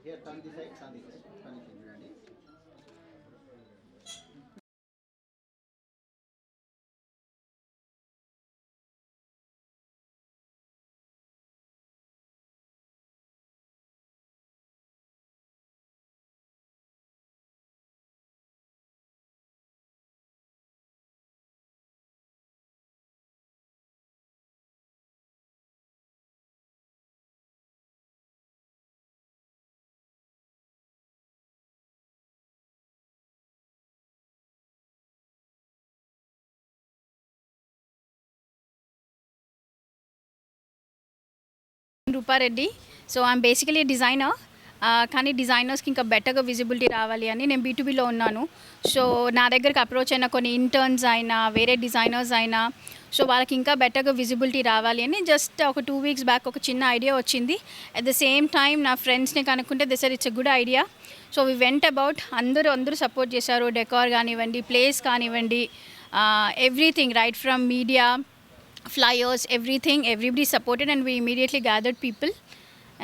Here, turn this side, turn this side. Turn it in, Randy. Rupa Reddy. So I'm basically designer. కానీ డిజైనర్స్కి ఇంకా బెటర్గా visibility రావాలి అని నేను బీటూబీలో ఉన్నాను. సో నా దగ్గరకు అప్రోచ్ అయిన కొన్ని ఇంటర్న్స్ అయినా వేరే డిజైనర్స్ అయినా సో వాళ్ళకి ఇంకా బెటర్గా విజిబిలిటీ రావాలి అని జస్ట్ ఒక 2 weeks బ్యాక్ ఒక చిన్న ఐడియా వచ్చింది. అట్ ద సేమ్ టైం నా ఫ్రెండ్స్ని కనుక్కుంటే this it's a good idea. So we went about అందరూ సపోర్ట్ చేశారు. డెకార్ కానివ్వండి, ప్లేస్ కానివ్వండి, everything right from media, flyers, everything, everybody supported, and we immediately gathered people.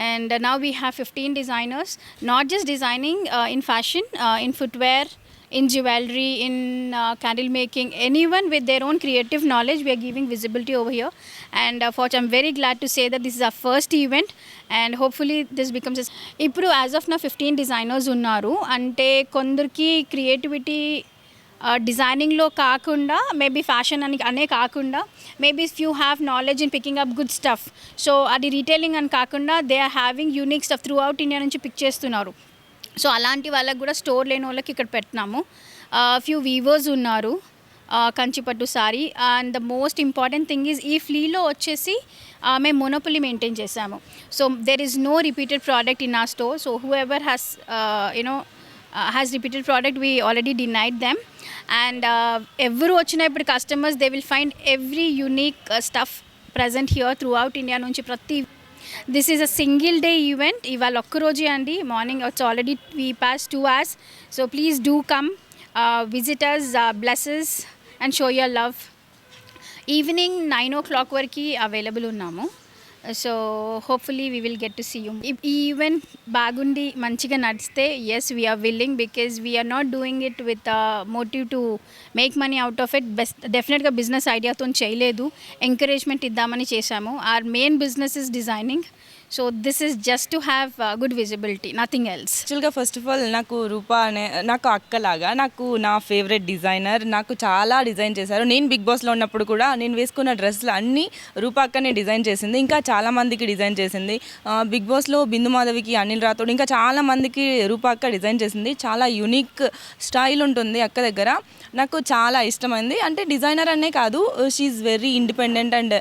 And now we have 15 designers, not just designing in fashion, in footwear, in jewelry, in candle making, anyone with their own creative knowledge, we are giving visibility over here. And I'm very glad to say that this is our first event, and hopefully this becomes ఇప్పుడు as of now 15 designers ఉన్నారు. అంటే కొందరికి creativity డిజైనింగ్లో కాకుండా maybe fashion అనే కాకుండా maybe few have knowledge in picking up good stuff. So అది retailing అని కాకుండా they are having unique stuff throughout India నుంచి పిక్ చేస్తున్నారు. సో అలాంటి వాళ్ళకి కూడా స్టోర్ లేని వాళ్ళకి ఇక్కడ పెట్టినాము. ఫ్యూ వీవర్స్ ఉన్నారు, కంచిపట్టు sari. And the most important thing is ఈ ఫ్లీలో వచ్చేసి మేము మొనోపొలీ మెయింటైన్ చేసాము. So there is no repeated product in a store. So whoever has has repeated product, we already denied them. And every ochina ippudu customers, they will find every unique stuff present here throughout India nunchi prati. This is a single day event. Ival okka roju andi morning, it's already we passed 2 hours. So please do come, visit us, bless us and show your love. Evening 9 o'clock variki available unnamu. So hopefully we will get to see you. ఈ event బాగుండి మంచిగా నడిస్తే yes we're willing, because we're not doing it with motive to make money out of it. డెఫినెట్గా business ఐడియాతో చేయలేదు, encouragement ఇద్దామని చేశాము. Our main business is designing. So this is just to have good visibility, nothing else. యాక్చువల్గా first of all నాకు రూపా అనే నాకు అక్కలాగా, నాకు నా ఫేవరెట్ డిజైనర్, నాకు చాలా డిజైన్ చేశారు. నేను బిగ్ బాస్లో ఉన్నప్పుడు కూడా నేను వేసుకున్న డ్రెస్సులు అన్నీ రూపా అక్కనే డిజైన్ చేసింది. ఇంకా చాలామందికి డిజైన్ చేసింది. బిగ్ బాస్లో బిందు మాధవికి, అనిల్ రాథోడ్, ఇంకా చాలామందికి రూపా అక్క డిజైన్ చేసింది. చాలా యూనిక్ స్టైల్ ఉంటుంది అక్క దగ్గర, నాకు చాలా ఇష్టమైంది. అంటే డిజైనర్ అనే కాదు, షీఈ్ వెరీ ఇండిపెండెంట్ అండ్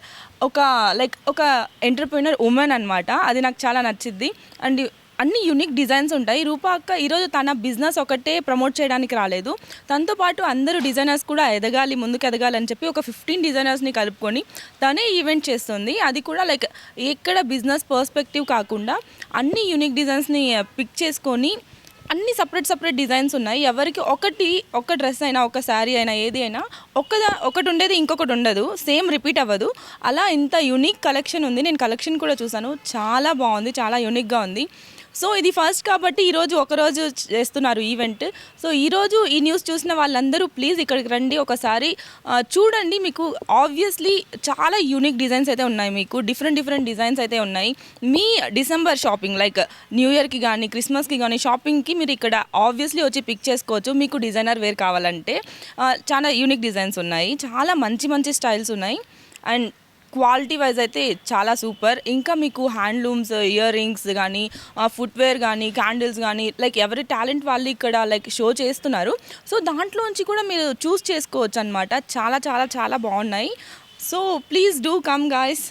ఒక ఎంటర్‌ప్రెన్యూర్ ఉమెన్ అనమాట. అది నాకు చాలా నచ్చింది. అండ్ అన్ని యూనిక్ డిజైన్స్ ఉంటాయి. రూపా అక్క ఈరోజు తన బిజినెస్ ఒకటే ప్రమోట్ చేయడానికి రాలేదు, తనతో పాటు అందరూ డిజైనర్స్ కూడా ఎదగాలి, ముందుకు ఎదగాలి అని చెప్పి ఒక 15 డిజైనర్స్ని కలుపుకొని తనే ఈవెంట్ చేస్తుంది. అది కూడా ఎక్కడ బిజినెస్ పర్స్పెక్టివ్ కాకుండా అన్ని యూనిక్ డిజైన్స్ని పిక్ చేసుకొని అన్ని సపరేట్ డిజైన్స్ ఉన్నాయి. ఎవరికి ఒక డ్రెస్ అయినా, ఒక శారీ అయినా, ఏది అయినా ఒకటి ఉండేది ఇంకొకటి ఉండదు, సేమ్ రిపీట్ అవ్వదు. అలా ఇంత యూనిక్ కలెక్షన్ ఉంది. నేను కలెక్షన్ కూడా చూసాను, చాలా బాగుంది, చాలా యూనిక్గా ఉంది. సో ఇది ఫస్ట్ కాబట్టి ఈరోజు ఒకరోజు చేస్తున్నారు ఈవెంట్. సో ఈరోజు ఈ న్యూస్ చూసిన వాళ్ళందరూ ప్లీజ్ ఇక్కడికి రండి, ఒకసారి చూడండి. మీకు ఆబ్వియస్లీ చాలా యూనిక్ డిజైన్స్ అయితే ఉన్నాయి, మీకు డిఫరెంట్ డిజైన్స్ అయితే ఉన్నాయి. మీ డిసెంబర్ షాపింగ్ న్యూ ఇయర్కి కానీ క్రిస్మస్కి కానీ షాపింగ్కి మీరు ఇక్కడ ఆబ్వియస్లీ వచ్చి పిక్ చేసుకోవచ్చు. మీకు డిజైనర్ వేర్ కావాలంటే చాలా యూనిక్ డిజైన్స్ ఉన్నాయి, చాలా మంచి స్టైల్స్ ఉన్నాయి. అండ్ క్వాలిటీ వైజ్ అయితే చాలా సూపర్. ఇంకా మీకు హ్యాండ్లూమ్స్, ఇయర్ రింగ్స్ కానీ, ఫుట్వేర్ కానీ, క్యాండిల్స్ కానీ, ఎవరి టాలెంట్ వాళ్ళు ఇక్కడ షో చేస్తున్నారు. సో దాంట్లోంచి కూడా మీరు చూస్ చేసుకోవచ్చు అనమాట. చాలా బాగున్నాయి. So please do come guys.